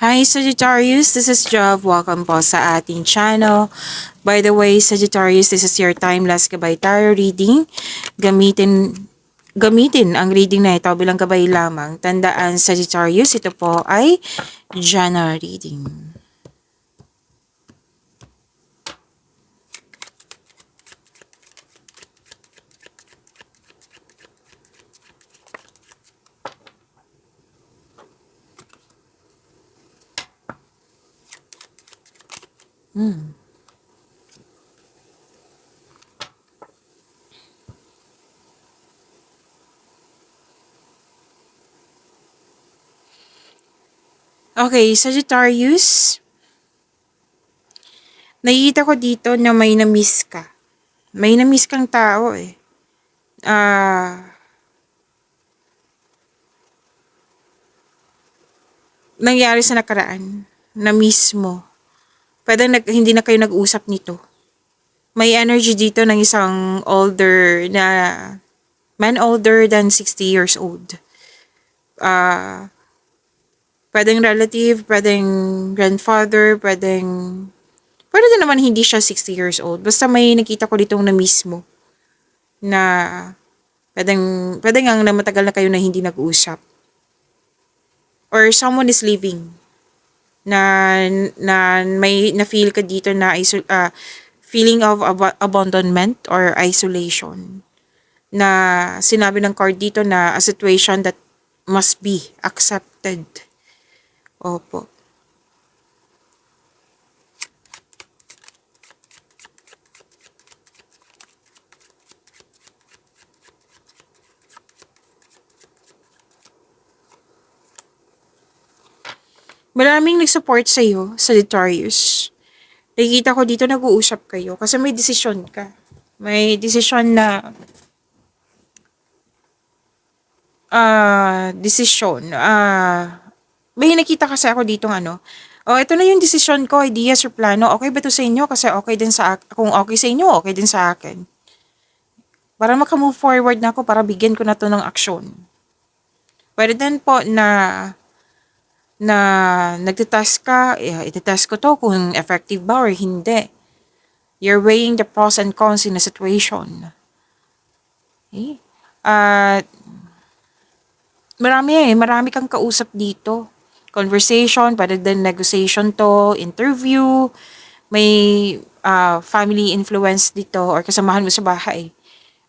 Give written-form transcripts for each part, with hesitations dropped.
Hi Sagittarius, this is Job. Welcome po sa ating channel. By the way, Sagittarius, this is your timeless gabay tarot reading. Gamitin ang reading na ito bilang gabay lamang. Tandaan Sagittarius, ito po ay general reading. Okay, Sagittarius, nakikita ko dito na may na-miss ka. May na-miss kang tao eh. Nangyari sa nakaraan na mismo. Pwede hindi na kayo nag-usap nito. May energy dito ng isang man older than 60 years old. Pwedeng relative, pwedeng grandfather, pwede din naman hindi siya 60 years old. Basta may nakita ko ditong na mismo na pwedeng ang matagal na kayo na hindi nag-usap. Or someone is leaving na may na-feel ka dito na feeling of abandonment or isolation. Na sinabi ng card dito na a situation that must be accepted. Opo. Maraming nag-support sa'yo, Sagittarius. Nakikita ko dito nag-uusap kayo kasi may desisyon ka. May desisyon na may nakita kasi ako dito ito na yung desisyon ko, ideas or plano. Okay ba to sa inyo? Kasi okay din kung okay sa inyo, okay din sa akin. Para maka-move forward na ako, para bigyan ko na to ng aksyon. Pwede din po na nagtitest ka, ititest ko to kung effective ba or hindi. You're weighing the pros and cons in a situation. Okay? Marami kang kausap dito. Conversation, pwede din negotiation to, interview, may family influence dito or kasamahan mo sa bahay.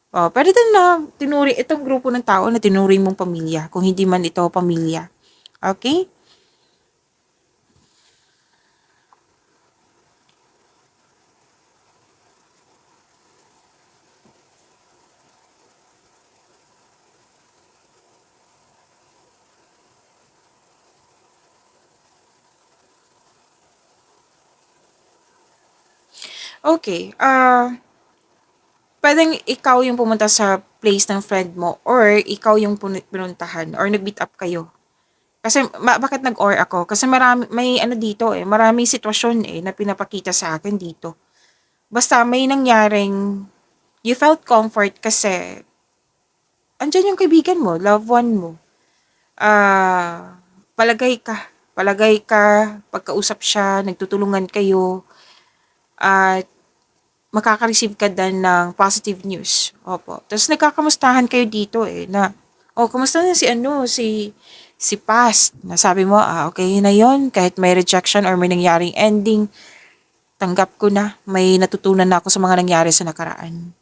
Pwede din na itong grupo ng tao na tinuring mong pamilya, kung hindi man ito pamilya. Okay? Okay, pwedeng ikaw yung pumunta sa place ng friend mo or ikaw yung pinuntahan or nag-meet up kayo. Kasi bakit nag-or ako? Kasi may dito maraming sitwasyon na pinapakita sa akin dito. Basta may nangyaring you felt comfort kasi andyan yung kaibigan mo, loved one mo. Palagay ka, pagkausap siya, nagtutulungan kayo, at makaka-receive ka din ng positive news. Opo. Tapos nagkakamustahan kayo dito kamusta na si past. Nasabi mo, okay na yon kahit may rejection or may nangyaring ending, tanggap ko na, may natutunan na ako sa mga nangyari sa nakaraan.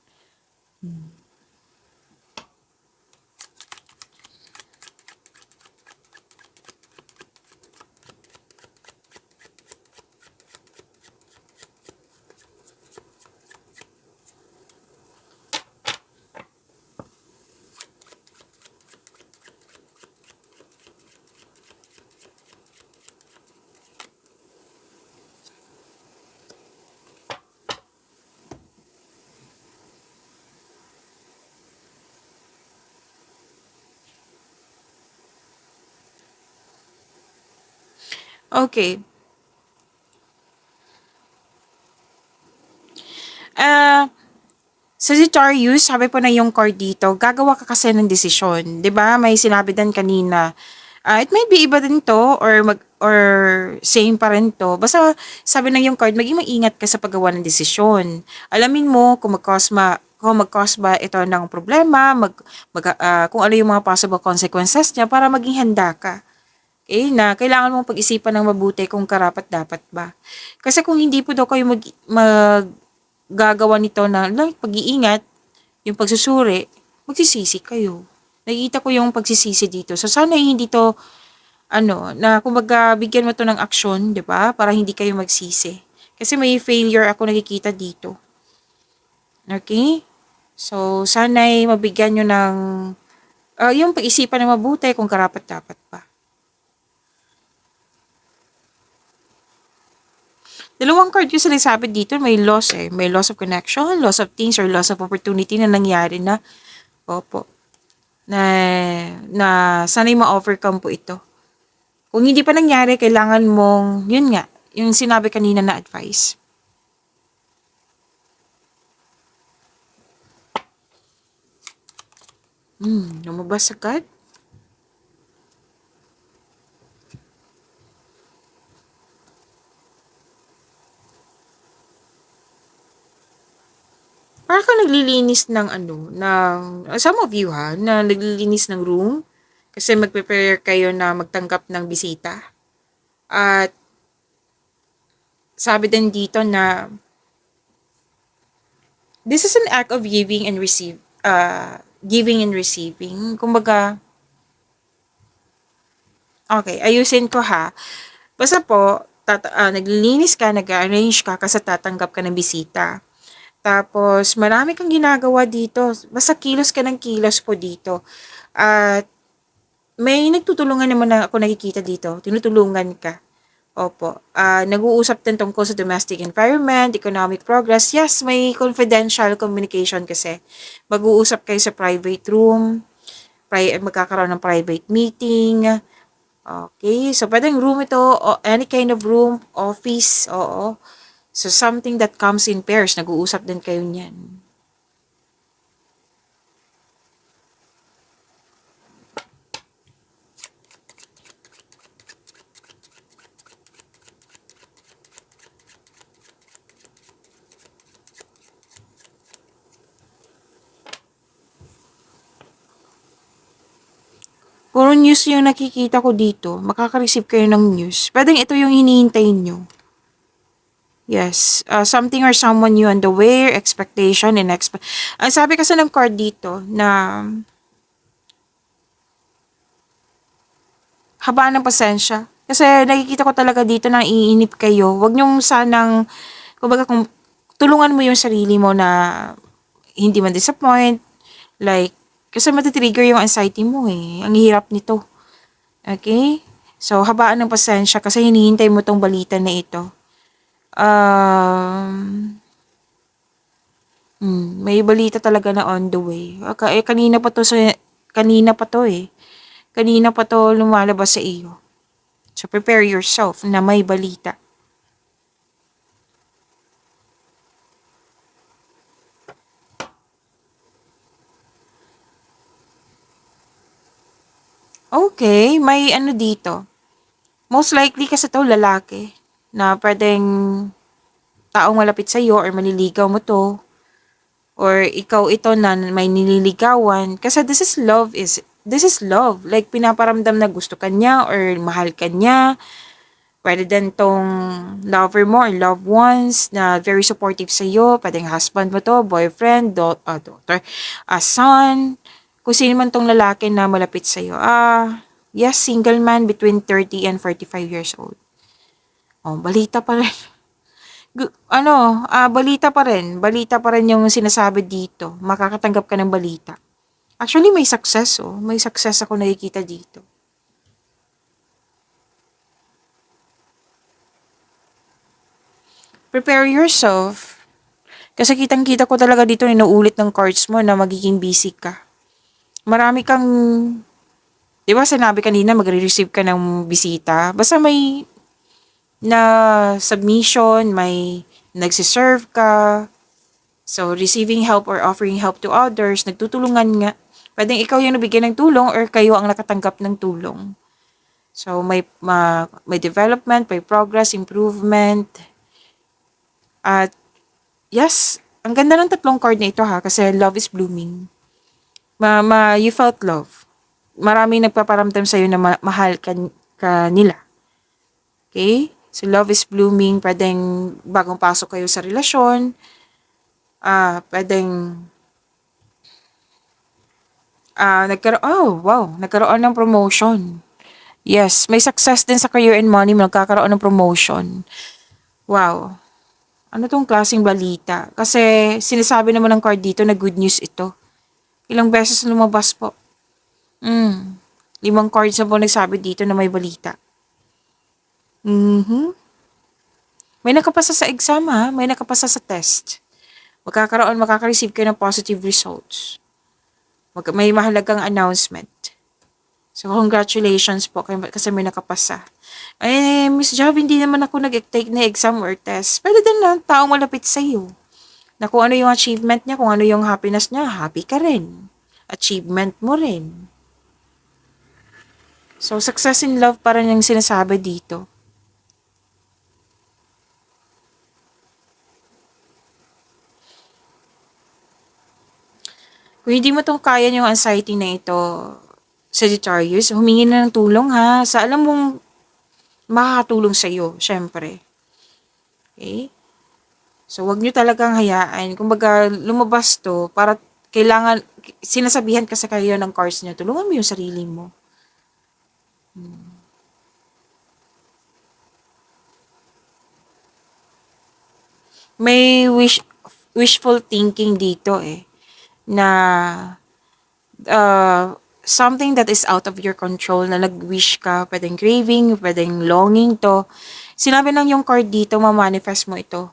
Okay. Sagittarius, sabi po na yung card dito, gagawa ka kasi ng desisyon. 'Di ba? May sinabi din kanina. It might be iba din to or same pa rin to. Basta sabi ng yung card, maging maingat ka sa paggawa ng desisyon. Alamin mo kung mag-cause ba ito ng problema, kung ano yung mga possible consequences niya para maging handa ka. Okay, na kailangan mong pag-isipan ng mabuti kung karapat-dapat ba. Kasi kung hindi po daw kayo gagawa nito ng pag-iingat, yung pagsusuri, magsisisi kayo. Nakikita ko yung pagsisisi dito. So, sana hindi to, na kumbaga, bigyan mo to ng aksyon, di ba? Para hindi kayo magsisi. Kasi may failure ako nakikita dito. Okay? So, sana'y mabigyan nyo ng, yung pag-isipan na mabuti kung karapat-dapat pa. Dalawang card yung sinasabi dito, may loss eh. May loss of connection, loss of things, or loss of opportunity na nangyari na. Opo. Na sana'y ma-overcome po ito. Kung hindi pa nangyari, kailangan mong, yun nga, yung sinabi kanina na advice. Lumabas agad. Parang kang naglilinis ng some of you na naglilinis ng room kasi mag-prepare kayo na magtanggap ng bisita. At sabi din dito na this is an act of giving and receiving. Kumbaga, okay, ayusin ko ha. Basta po, naglilinis ka, nag-arrange ka kasi tatanggap ka ng bisita. Tapos, marami kang ginagawa dito. Basta kilos ka ng kilos po dito. At may nagtutulungan naman na ako nakikita dito. Tinutulungan ka. Opo. Nag-uusap din tungkol sa domestic environment, economic progress. Yes, may confidential communication kasi. Mag-uusap kayo sa private room. Magkakaroon ng private meeting. Okay. So, pwedeng room ito, o any kind of room, office, oo. So, something that comes in pairs. Nag-uusap din kayo niyan. Puro news yung nakikita ko dito. Makaka-receive kayo ng news. Pwedeng ito yung hinihintay nyo. Yes. Something or someone you on the way, expectation, and Ang sabi kasi ng card dito na haba ng pasensya. Kasi nakikita ko talaga dito na iinip kayo. Huwag nyong sanang, kumbaga kung tulungan mo yung sarili mo na hindi man disappoint. Like, kasi matitrigger yung anxiety mo eh. Ang hirap nito. Okay? So, habaan ng pasensya kasi hinihintay mo tong balita na ito. May balita talaga na on the way. Kanina pa to eh. Kanina pa to lumalabas sa iyo. So, prepare yourself na may balita. Okay, may dito. Most likely kasi to lalaki na pwedeng taong malapit sa iyo or maliligaw mo to or ikaw ito na may nililigawan kasi this is love, like pinaparamdam na gusto ka niya or mahal ka niya. Pwede din tong lover mo or loved ones na very supportive sa iyo, pwedeng husband mo to, boyfriend, daughter, son, kung sino man tong lalaki na malapit sa iyo. Yes, single man between 30 and 45 years old. Balita pa rin. Balita pa rin. Balita pa rin yung sinasabi dito. Makakatanggap ka ng balita. Actually, may success, May success ako nakikita dito. Prepare yourself. Kasi kitang-kita ko talaga dito, inuulit ng cards mo na magiging busy ka. Marami kang, di ba sinabi kanina, magre-receive ka ng bisita. Basta may na submission, may nagsiserve ka. So, receiving help or offering help to others, nagtutulungan nga. Pwedeng ikaw yung nabigyan ng tulong or kayo ang nakatanggap ng tulong. So, may development, may progress, improvement. At yes, ang ganda ng tatlong card na ito ha, kasi love is blooming. You felt love. Maraming nagpaparamdam sa'yo na mahal ka nila. Okay? So, love is blooming. Pwedeng bagong pasok kayo sa relasyon. Pwedeng nagkaroon ng promotion. Yes, may success din sa career and money, magkakaroon ng promotion. Wow. Ano tong klaseng balita? Kasi sinasabi naman ng card dito na good news ito. Ilang beses lumabas po. 5 cards na po nagsabi dito na may balita. Mhm. May nakapasa sa exam ha, may nakapasa sa test. Makaka-receive kayo ng positive results. May mahalagang announcement. So, congratulations po kasi may nakapasa. Miss Jav, hindi naman ako nag-take na exam or test. Pwede din lang taong malapit sa'yo. Na kung ano yung achievement niya, kung ano yung happiness niya, happy ka rin. Achievement mo rin. So, success in love pa rin yung sinasabi dito. Kung hindi mo tong kaya yung anxiety na ito, Sagittarius, humingi na ng tulong ha. Sa alam mong makakatulong sa'yo, syempre. Okay? So, wag nyo talagang hayaan. Kumbaga, lumabas to para sinasabihan kasi kayo ng cards nyo, tulungan mo yung sarili mo. May wishful thinking dito na something that is out of your control na nag-wish ka, pwedeng craving, pwedeng longing to. Sinabi lang yung card dito, ma-manifest mo ito.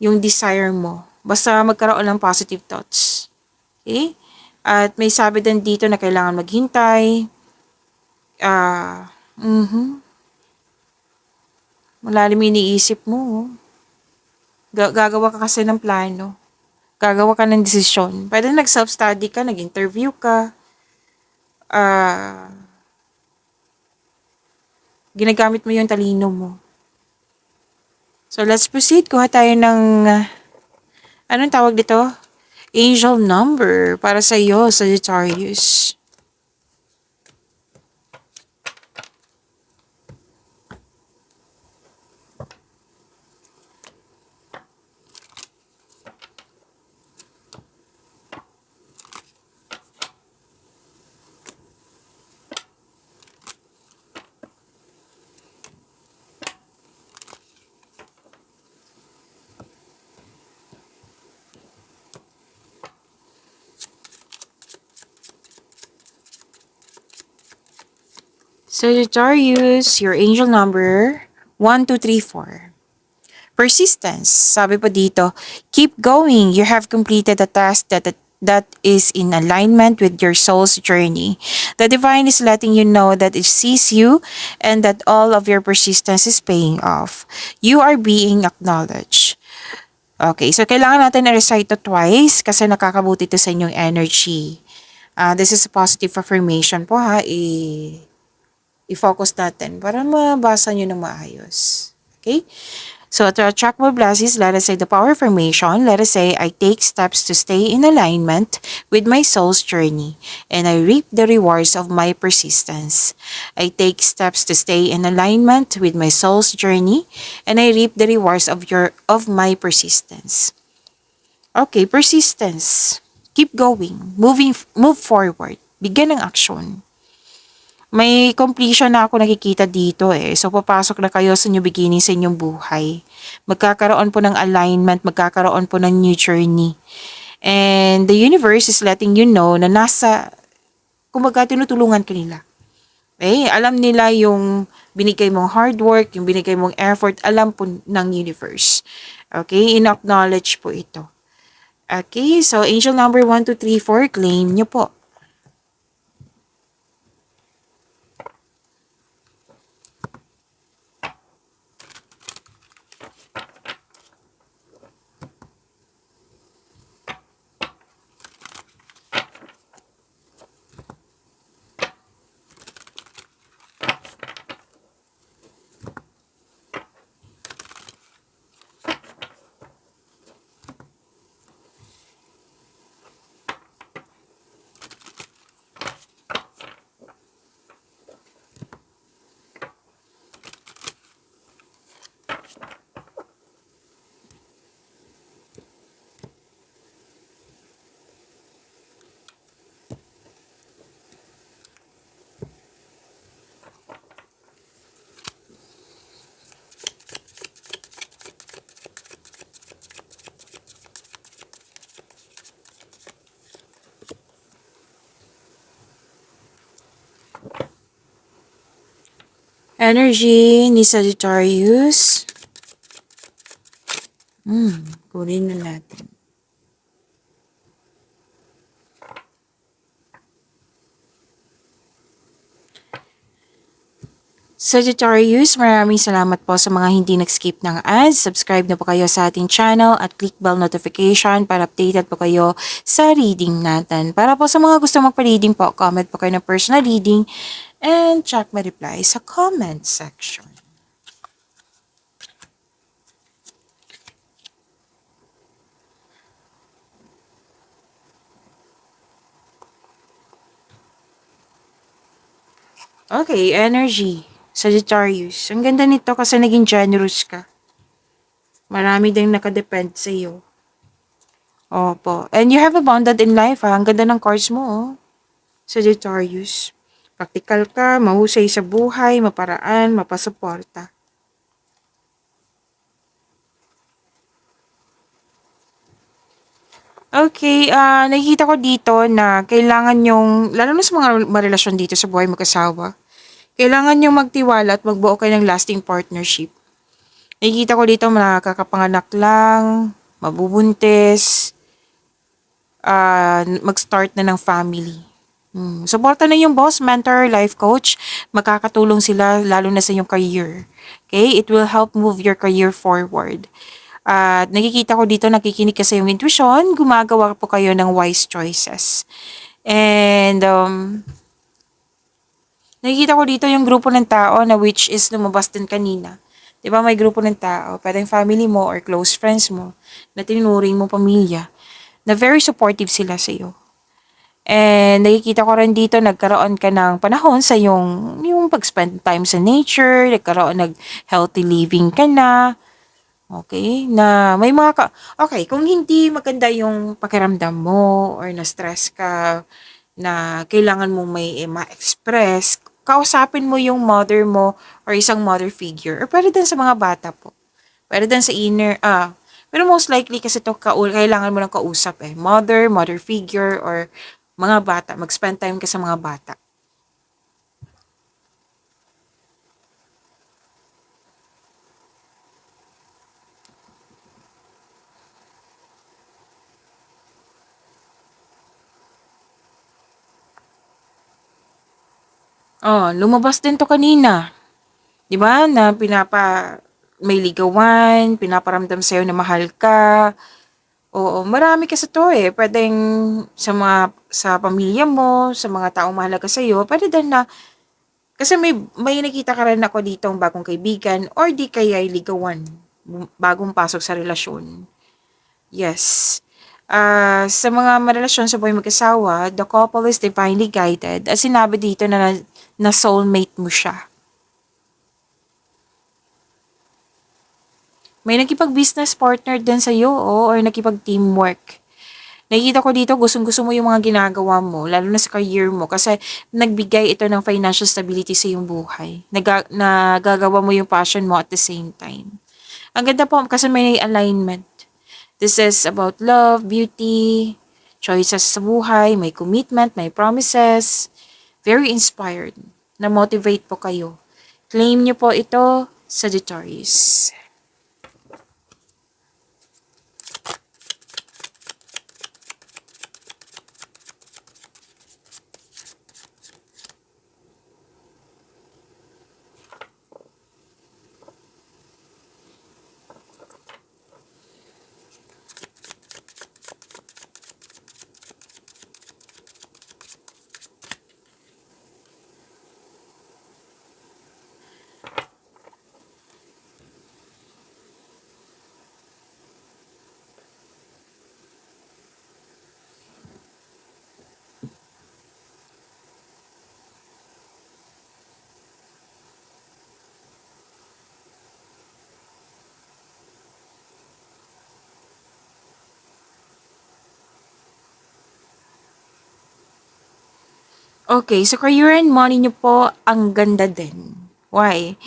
Yung desire mo. Basta magkaroon ng positive thoughts. Okay? At may sabi din dito na kailangan maghintay. Ah, malalim iniisip mo. Gagawa ka kasi ng plano. Gagawa ka ng desisyon. Pwede nag-self-study ka, nag-interview ka. Ginagamit mo yung talino mo. So, let's proceed. Kuha tayo ng, anong tawag dito? Angel number para sa iyo, Sagittarius. Sagittarius, your angel number, 1234. Persistence. Sabi po dito, keep going. You have completed a task that is in alignment with your soul's journey. The divine is letting you know that it sees you and that all of your persistence is paying off. You are being acknowledged. Okay, so kailangan natin na-recite to twice kasi nakakabuti to sa inyong energy. This is a positive affirmation po ha. I-focus natin para mabasa nyo ng maayos. Okay? So to attract more blessings, let us say the power affirmation. Let us say, I take steps to stay in alignment with my soul's journey, and I reap the rewards of my persistence. I take steps to stay in alignment with my soul's journey, and I reap the rewards of my persistence. Okay, persistence. Keep going. Move forward. Bigyan ng action. May completion na ako nakikita dito So, papasok na kayo sa new beginning sa inyong buhay. Magkakaroon po ng alignment, magkakaroon po ng new journey. And the universe is letting you know na kumbaga, tinutulungan ka nila. Alam nila yung binigay mong hard work, yung binigay mong effort, alam po ng universe. Okay, in-acknowledge po ito. Okay, so angel number 1234, claim nyo po. Energy ni Sagittarius. Kunin na natin. Sagittarius, maraming salamat po sa mga hindi nag-skip ng ads. Subscribe na po kayo sa ating channel at click bell notification para updated po kayo sa reading natin. Para po sa mga gusto magpa-reading po, comment po kayo ng personal reading and check my reply sa comment section. Okay, energy. Sagittarius. Ang ganda nito kasi naging generous ka. Marami ding nakadepend sa iyo. Opo. And you have abundant in life, ha? Ang ganda ng cards mo, oh. Sagittarius. Praktikal ka, mahusay sa buhay, maparaan, mapasuporta. Okay, nakikita ko dito na kailangan yung, lalo na sa mga marelasyon dito sa buhay mag-asawa, kailangan yung magtiwala at magbuo kayo ng lasting partnership. Nakikita ko dito makakapanganak lang, mabubuntis, mag-start na ng family. Suporta na yung boss, mentor, life coach. Makakatulong sila lalo na sa yung career. Okay? It will help move your career forward. At nakikita ko dito, nakikinig ka sa yung intuition, gumagawa po kayo ng wise choices. And, nakikita ko dito yung grupo ng tao na which is lumabas din kanina. Diba may grupo ng tao, pwedeng family mo or close friends mo, na tinuring mo pamilya, na very supportive sila sa iyo. And nakikita ko rin dito, nagkaroon ka ng panahon sa yung pag-spend time sa nature, healthy living ka na, okay, na may mga okay, kung hindi maganda yung pakiramdam mo or na-stress ka, na kailangan mo may ma-express, kausapin mo yung mother mo or isang mother figure, or pwede din sa mga bata po. Pwede din sa pero most likely kasi to kailangan mo ng kausap mother figure, or mga bata, mag-spend time ka sa mga bata. Oh, lumabas din to kanina. 'Di ba? Na may ligawan, pinaparamdam sa'yo na mahal ka. Oo, marami kasi to Pwedeng sa pamilya mo, sa mga taong mahalaga sa'yo, pwede din na, kasi may nakita ka rin ako dito bagong kaibigan or di kaya ligawan, bagong pasok sa relasyon. Yes. Sa mga marelasyon sa buhay mag-asawa, the couple is divinely guided. At sinabi dito na soulmate mo siya. May nakipag-business partner din sa'yo, or nakipag-teamwork. Nakikita ko dito, gustong-gusto mo yung mga ginagawa mo, lalo na sa career mo, kasi nagbigay ito ng financial stability sa iyong buhay. Nagagawa mo yung passion mo at the same time. Ang ganda po kasi may alignment. This is about love, beauty, choices sa buhay, may commitment, may promises. Very inspired. Na-motivate po kayo. Claim niyo po ito, Sagittarius. Okay, so career and money niyo po, ang ganda din. Why?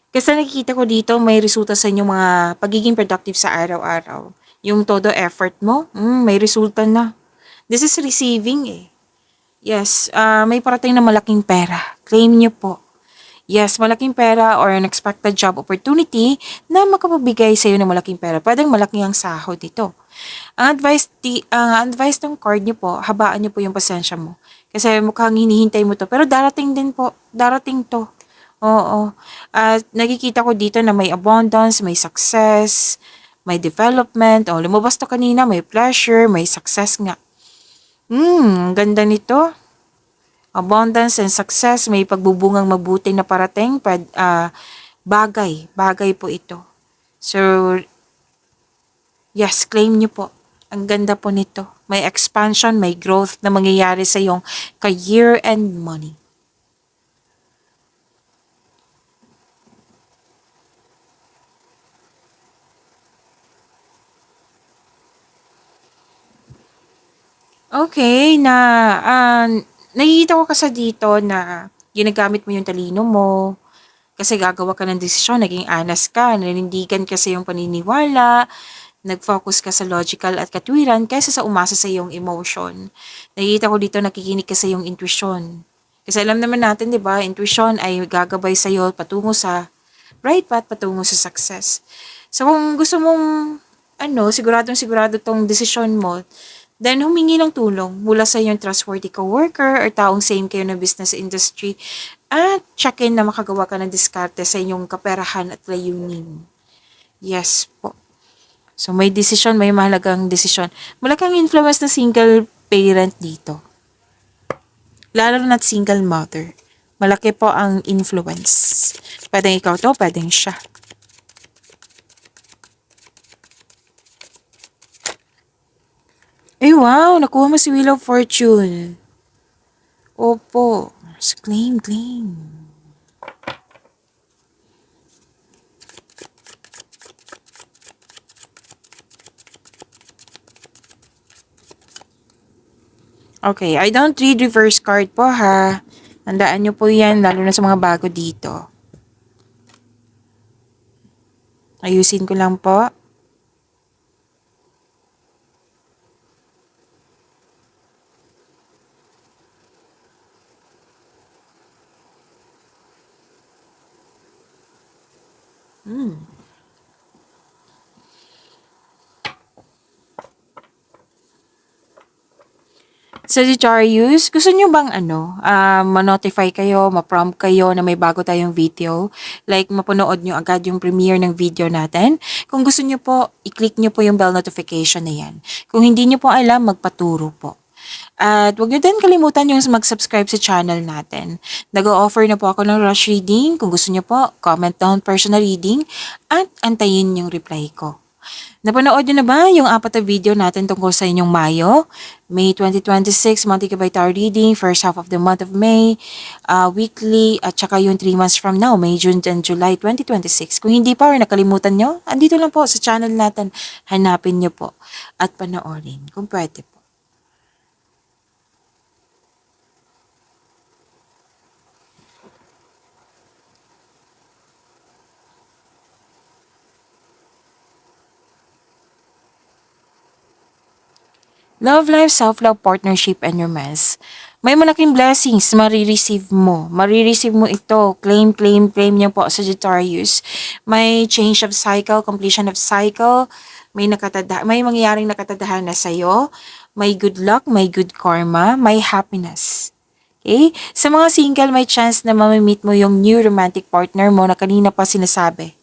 Kasi nakikita ko dito, may resulta sa inyong mga pagiging productive sa araw-araw. Yung todo effort mo, may resulta na. This is receiving Yes, may parating na malaking pera. Claim niyo po. Yes, malaking pera or unexpected job opportunity na makapabigay sa iyo ng malaking pera. Pwedeng malaki ang sahod dito. Ang advice ng card niyo po, habaan niyo po yung pasensya mo. Kasi mukhang hinihintay mo to. Pero darating din po. Darating to. Oo. At nakikita ko dito na may abundance, may success, may development. O, lumabas to kanina, may pleasure, may success nga. Ang ganda nito. Abundance and success, may pagbubungang mabuti na parating. Bagay po ito. So, yes, claim niyo po. Ang ganda po nito. May expansion, may growth na mangyayari sa iyong career and money. Okay, nakikita ko kasi dito na ginagamit mo yung talino mo, kasi gagawa ka ng desisyon, naging honest ka, nanindigan ka sa iyong paniniwala, nag-focus ka sa logical at katwiran kaysa sa umasa sa iyong emotion. Nakikita ko dito nakikinig ka sa iyong intuition. Kasi alam naman natin, di ba, intuition ay gagabay sa iyo patungo sa right path, patungo sa success. So kung gusto mong, siguradong sigurado tong desisyon mo, then humingi ng tulong mula sa iyong trustworthy coworker or taong same kayo na business industry at check-in na makagawa ka ng diskarte sa inyong kaperahan at layunin. Yes po. So may desisyon, may mahalagang desisyon. Malaking influence na single parent dito. Lalo na't single mother. Malaki po ang influence. Pwedeng ikaw to, pwedeng siya. Ay wow, nakuha mo si Wheel of Fortune. Opo. Claim, claim. Okay, I don't read reverse card po ha. Tandaan nyo po yan, lalo na sa mga bago dito. Ayusin ko lang po. Sagittarius, gusto nyo bang ma-notify kayo, ma-prompt kayo na may bago tayong video? Like, mapanood nyo agad yung premiere ng video natin? Kung gusto nyo po, i-click nyo po yung bell notification na yan. Kung hindi nyo po alam, magpaturo po. At huwag nyo din kalimutan yung mag-subscribe sa channel natin. Nag-o-offer na po ako ng rush reading. Kung gusto nyo po, comment down personal reading at antayin yung reply ko. Napanood nyo na ba yung apat na video natin tungkol sa inyong Mayo? May 2026, monthly by tarot reading, first half of the month of May, weekly, at saka yung 3 months from now, May, June, and July 2026. Kung hindi pa or nakalimutan nyo, andito lang po sa channel natin. Hanapin nyo po at panoorin kung pwede po. Love life, self-love, partnership, and romance. May malaking blessings marireceive mo. Marireceive mo ito. Claim, claim, claim niyo po, Sagittarius. May change of cycle, completion of cycle. May mangyayaring nakatadahan na sa'yo. May good luck, may good karma, may happiness. Okay? Sa mga single, may chance na mamimit mo yung new romantic partner mo na kanina pa sinasabi.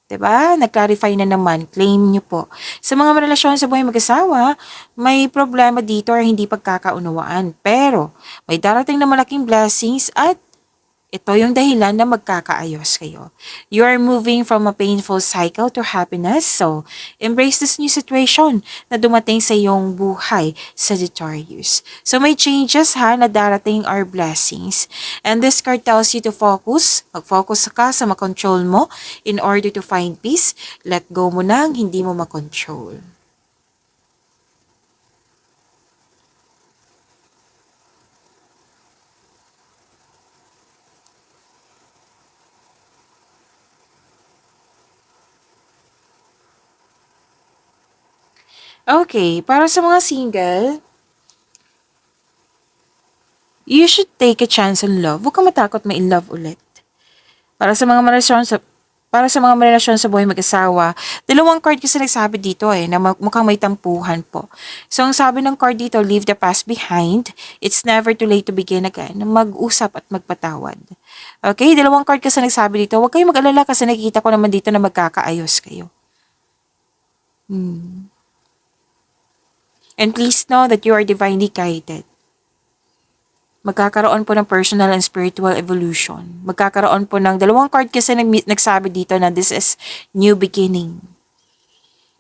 'Di ba? Nag-clarify na naman, claim niyo po. Sa mga relasyon sa buhay mag-asawa, may problema dito or hindi pagkakaunawaan. Pero may darating na malaking blessings at ito yung dahilan na magkakaayos kayo. You are moving from a painful cycle to happiness. So, embrace this new situation na dumating sa iyong buhay, Sagittarius. So, may changes ha na darating are blessings. And this card tells you to focus. Mag-focus ka sa makontrol mo in order to find peace. Let go mo nang hindi mo makontrol. Okay, para sa mga single, you should take a chance on love. Huwag kang matakot ma-in love ulit. Para sa mga relasyon sa buhay mag-asawa, dalawang card kasi nagsabi dito na mukhang may tampuhan po. So, ang sabi ng card dito, leave the past behind. It's never too late to begin again. Mag-usap at magpatawad. Okay, dalawang card kasi nagsabi dito, huwag kayong mag-alala kasi nakikita ko naman dito na magkakaayos kayo. And please know that you are divinely guided. Magkakaroon po ng personal and spiritual evolution. Magkakaroon po ng dalawang card kasi nagsabi dito na this is new beginning.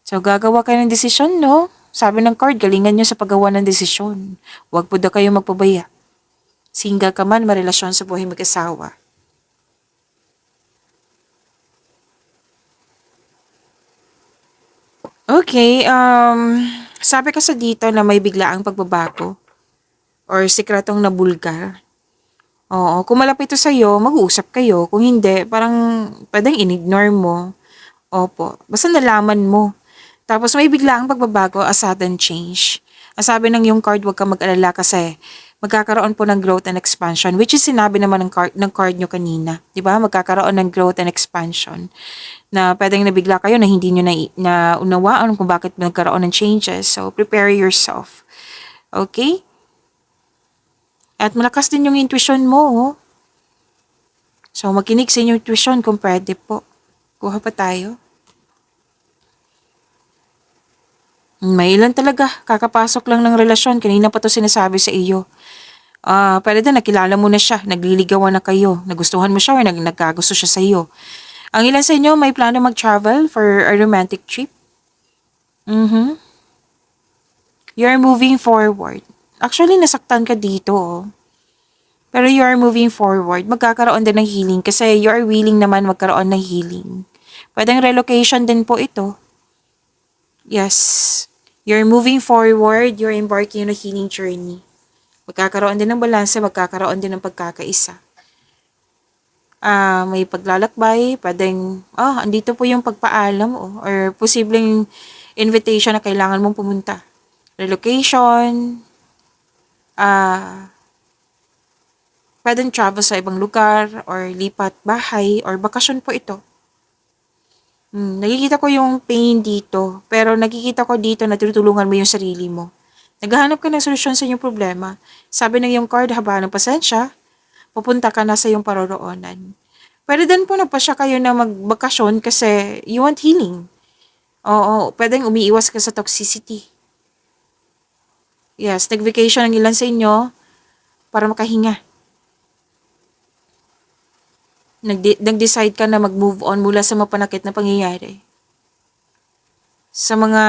So, gagawa kayo ng desisyon, no? Sabi ng card, galingan nyo sa paggawa ng desisyon. Huwag po daw kayo magpabaya. Single ka man, marelasyon sa buhay mag-asawa. Okay, sabi kasi dito na may biglaang pagbabago or sikretong nabulgar. Oo, kung malapit ito sa'yo, mag-uusap kayo. Kung hindi, parang pwedeng in-ignore mo. Opo, basta nalaman mo. Tapos may biglaang pagbabago, a sudden change. Ang sabi ng yung card, huwag kang mag-alala kasi magkakaroon po ng growth and expansion, which is sinabi naman ng card nyo kanina. Di ba? Magkakaroon ng growth and expansion na pwedeng nabigla kayo na hindi nyo na unawaan kung bakit nagkaroon ng changes. So, prepare yourself. Okay? At malakas din yung intuition mo. Oh. So, makinig sa inyong intuition kung pwede po. Kuha pa tayo. May ilan talaga. Kakapasok lang ng relasyon. Kanina pa to sinasabi sa iyo. Pwede din, nakilala mo na siya. Nagliligawan na kayo. Nagustuhan mo siya or nagkagusto siya sa iyo. Ang ilan sa inyo may plano mag-travel for a romantic trip. You're moving forward. Actually, nasaktan ka dito. Oh. Pero you are moving forward. Magkakaroon din ng healing kasi you are willing naman magkaroon ng healing. Pwedeng relocation din po ito. Yes. You're moving forward. You're embarking on a healing journey. Magkakaroon din ng balanse. Magkakaroon din ng pagkakaisa. May paglalakbay. Pwedeng, andito po yung pagpaalam or posibleng invitation na kailangan mong pumunta. Relocation. Pwedeng travel sa ibang lugar or lipat bahay or bakasyon po ito. Nakikita ko yung pain dito, pero nakikita ko dito na tinutulungan mo yung sarili mo. Naghahanap ka ng solusyon sa inyong problema. Sabi ng iyong card, haba ng pasensya, pupunta ka na sa iyong paroroonan. Pwede din po nagpasya kayo na magbakasyon kasi you want healing. Oo, pwedeng umiiwas ka sa toxicity. Yes, nag-vacation ang ilan sa inyo para makahinga. Nag-decide ka na mag-move on mula sa mapanakit na pangyayari. Sa mga,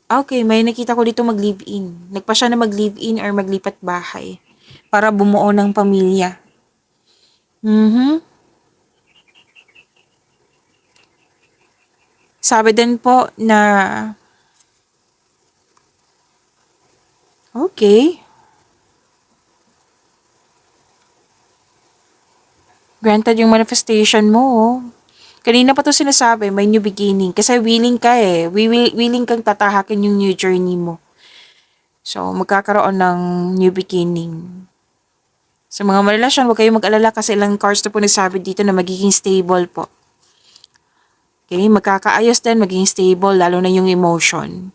okay, may nakita ko dito mag-live-in. Nagpa siya na mag-live-in or maglipat bahay para bumuo ng pamilya. Sabi din po na, okay, granted yung manifestation mo. Kanina pa to sinasabi, may new beginning. Kasi willing ka willing kang tatahakin yung new journey mo. So, magkakaroon ng new beginning. Sa mga marelasyon, huwag kayong mag-alala kasi ilang cards na po nagsabi dito na magiging stable po. Okay, magkakaayos din, magiging stable, lalo na yung emotion.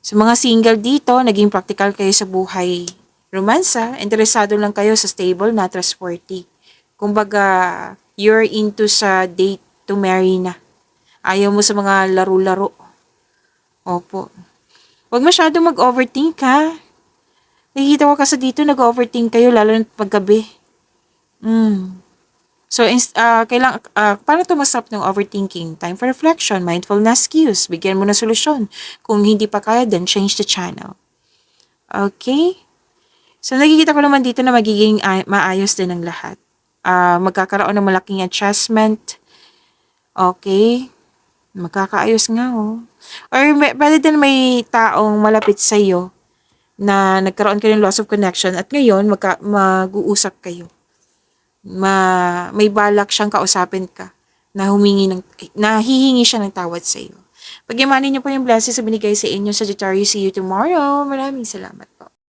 Sa mga single dito, naging practical kayo sa buhay. Romansa, interesado lang kayo sa stable na trustworthy. Kumbaga, you're into sa date to marry na. Ayaw mo sa mga laro-laro. Opo. Huwag masyado mag-overthink ha. Nakikita ko kasi dito nag-overthink kayo lalo na paggabi. So, paano ito masarap ng overthinking? Time for reflection, mindfulness cues, bigyan mo ng solusyon. Kung hindi pa kaya, then change the channel. Okay? So, nakikita ko naman dito na magiging maayos din ang lahat. Magkakaroon ng malaking adjustment. Okay? Magkakaayos nga Or pwede din may taong malapit sa iyo na nagkaroon kayo ng loss of connection at ngayon mag-uusap kayo. May balak siyang kausapin ka na hihingi siya ng tawad sa iyo. Pagyamanin niyo po yung blessings sa binigay sa inyo, Sagittarius. See you tomorrow. Maraming salamat.